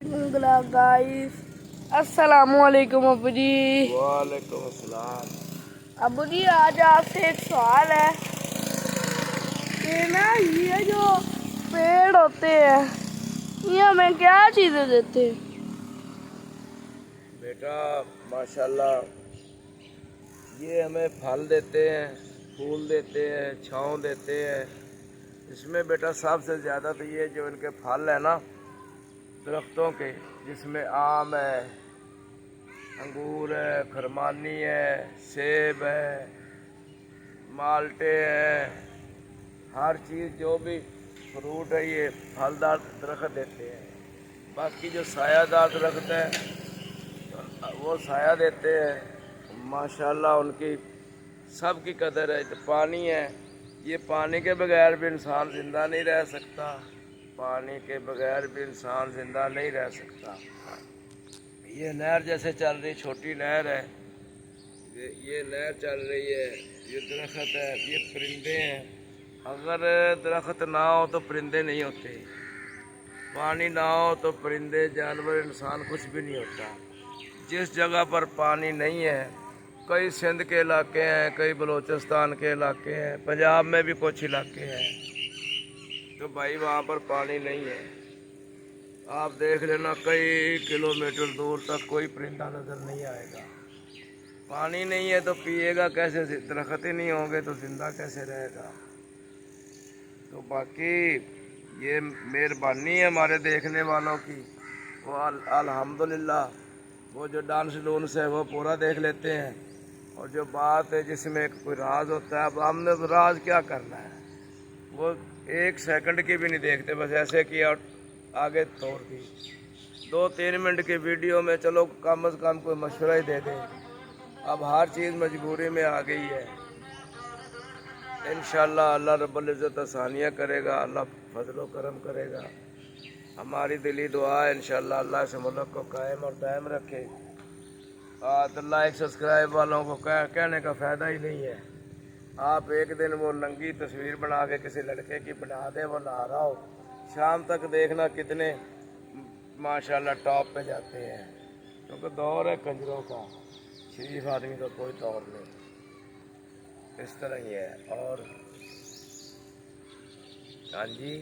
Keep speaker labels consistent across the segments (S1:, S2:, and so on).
S1: Guys अस्सलामुअलैकुम अबू जी।
S2: वालेकुम अस्सलाम।
S1: अबू जी आज आपसे एक सवाल है कि ना ये जो पेड़ होते हैं ये हमें क्या चीज़ें देते हैं?
S2: बेटा माशाल्लाह, ये हमें फल देते हैं, फूल देते हैं, छाँव देते हैं। इसमें बेटा सबसे ज़्यादा तो ये जो इनके फल है ना दरख्तों के, जिसमें आम है, अंगूर है, खरमानी है, सेब है, माल्टे हैं, हर चीज़ जो भी फ्रूट है ये फलदार दरख्त देते हैं। बाकी जो सायादार दरख्त है वो साया देते हैं। माशाल्लाह उनकी सब की कदर है। तो पानी है, ये पानी के बगैर भी इंसान ज़िंदा नहीं रह सकता, पानी के बगैर भी इंसान ज़िंदा नहीं रह सकता। ये नहर जैसे चल रही, छोटी नहर है, ये नहर चल रही है, ये दरख्त है, ये परिंदे हैं। अगर दरख्त ना हो तो परिंदे नहीं होते, पानी ना हो तो परिंदे, जानवर, इंसान कुछ भी नहीं होता। जिस जगह पर पानी नहीं है, कई सिंध के इलाके हैं, कई बलूचिस्तान के इलाके हैं, पंजाब में भी कुछ इलाके हैं, तो भाई वहाँ पर पानी नहीं है। आप देख लेना कई किलोमीटर दूर तक कोई परिंदा नज़र नहीं आएगा। पानी नहीं है तो पिएगा कैसे? दरख्त ही नहीं होंगे तो जिंदा कैसे रहेगा? तो बाकी ये मेहरबानी है हमारे देखने वालों की, वो अल्हम्दुलिल्लाह वो जो डांस डूंस है वो पूरा देख लेते हैं, और जो बात है जिसमें कोई राज होता है, अब हमने तो राज क्या करना है, वो एक सेकंड की भी नहीं देखते, बस ऐसे किया और आगे तोड़ दी। 2-3 मिनट की वीडियो में चलो कम से कम कोई मशवरा ही दे दें। अब हर चीज़ मजबूरी में आ गई है। इंशाअल्लाह अल्लाह रब्बुल इज़्ज़त आसानियाँ करेगा, अल्लाह फजलो करम करेगा। हमारी दिली दुआ है इंशाअल्लाह अल्लाह से मुल्क को कायम और दायम रखे। तो लाइक सब्सक्राइब वालों को कहने का फ़ायदा ही नहीं है। आप एक दिन वो नंगी तस्वीर बना के किसी लड़के की बना दे, वो नहा रहा हो, शाम तक देखना कितने माशाल्लाह टॉप पे जाते हैं, क्योंकि दौर है कंजरों का, शरीफ आदमी का कोई दौर नहीं। इस तरह ही है। और हाँ जी,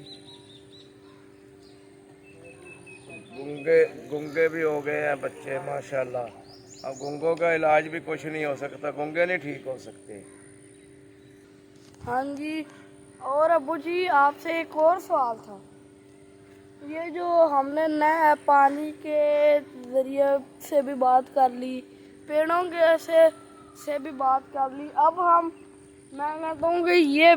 S2: गूंगे भी हो गए हैं बच्चे माशाल्लाह। अब गूंगों का इलाज भी कुछ नहीं हो सकता, गूंगे नहीं ठीक हो सकते।
S1: हाँ जी, और अबू जी आपसे एक और सवाल था। ये जो हमने नए पानी के ज़रिए से भी बात कर ली, पेड़ों के से भी बात कर ली, अब मैं कहता हूँ कि ये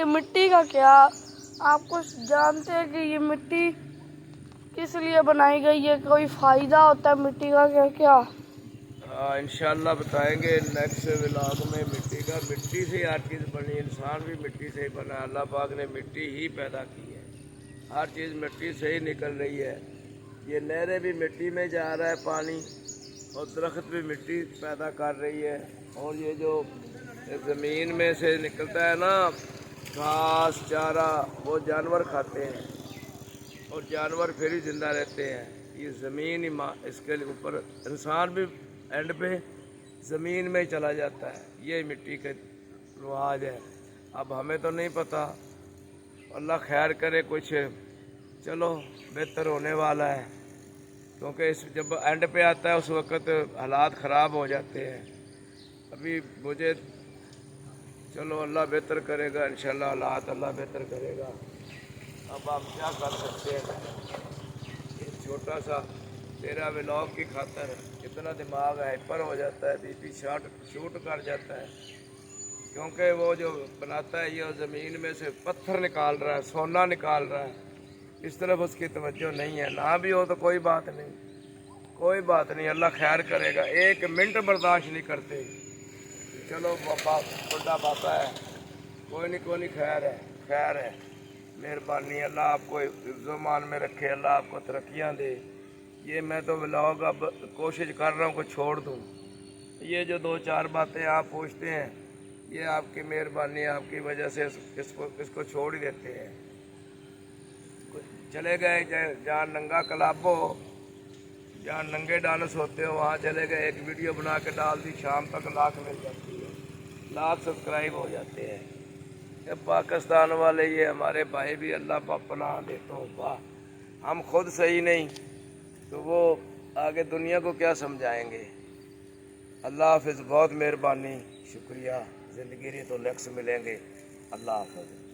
S1: मिट्टी का क्या, आप कुछ जानते हैं कि ये मिट्टी किस लिए बनाई गई है? कोई फ़ायदा होता है मिट्टी का क्या क्या?
S2: हाँ इंशाल्लाह बताएंगे नेक्स्ट व्लॉग में। मिट्टी से हर चीज़ बनी, इंसान भी मिट्टी से ही बना। अल्लाह पाक ने मिट्टी ही पैदा की है, हर चीज़ मिट्टी से ही निकल रही है। ये नहरें भी मिट्टी में जा रहा है पानी, और दरख्त भी मिट्टी पैदा कर रही है। और ये जो ज़मीन में से निकलता है ना घास चारा, वो जानवर खाते हैं, और जानवर फिर ही ज़िंदा रहते हैं। ये ज़मीन ही इसके ऊपर इंसान भी एंड पे ज़मीन में ही चला जाता है। ये मिट्टी के रिवाज है। अब हमें तो नहीं पता, अल्लाह खैर करे, कुछ चलो बेहतर होने वाला है, क्योंकि जब एंड पे आता है उस वक़्त हालात ख़राब हो जाते हैं। अभी मुझे चलो अल्लाह बेहतर करेगा इंशाल्लाह, हालात अल्लाह बेहतर करेगा। अब आप क्या कर सकते हैं? ये छोटा सा तेरा व्लॉग की खातर इतना दिमाग हाइपर हो जाता है, बीपी शूट कर जाता है, क्योंकि वो जो बनाता है ये ज़मीन में से पत्थर निकाल रहा है, सोना निकाल रहा है, इस तरफ उसकी तवज्जो नहीं है। ना भी हो तो कोई बात नहीं, कोई बात नहीं, अल्लाह खैर करेगा। 1 मिनट बर्दाश्त नहीं करते। चलो बाबा बुढ़ा बाबा है, कोई नहीं खैर है, खैर है, मेहरबानी। अल्लाह आपको इज़्ज़ो-मान में रखे, अल्लाह आपको तरक्कियाँ दे। ये मैं तो व्लॉग अब कोशिश कर रहा हूँ कि छोड़ दूँ। ये जो 2-4 बातें आप पूछते हैं, ये आपकी मेहरबानी, आपकी वजह से इसको छोड़ ही देते हैं। चले गए, जहाँ नंगा क्लब हो, जहाँ नंगे डांस होते हो वहाँ चले गए, एक वीडियो बना के डाल दी, शाम तक लाख मिल जाती है, लाख सब्सक्राइब हो जाते हैं। ये पाकिस्तान वाले, ये हमारे भाई भी अल्लाह पनाह देता हूँ, वाह। हम खुद सही नहीं तो वो आगे दुनिया को क्या समझाएंगे। अल्लाह हाफिज़, बहुत मेहरबानी, शुक्रिया। ज़िंदगी रही तो नेक्स्ट मिलेंगे। अल्लाह हाफिज़।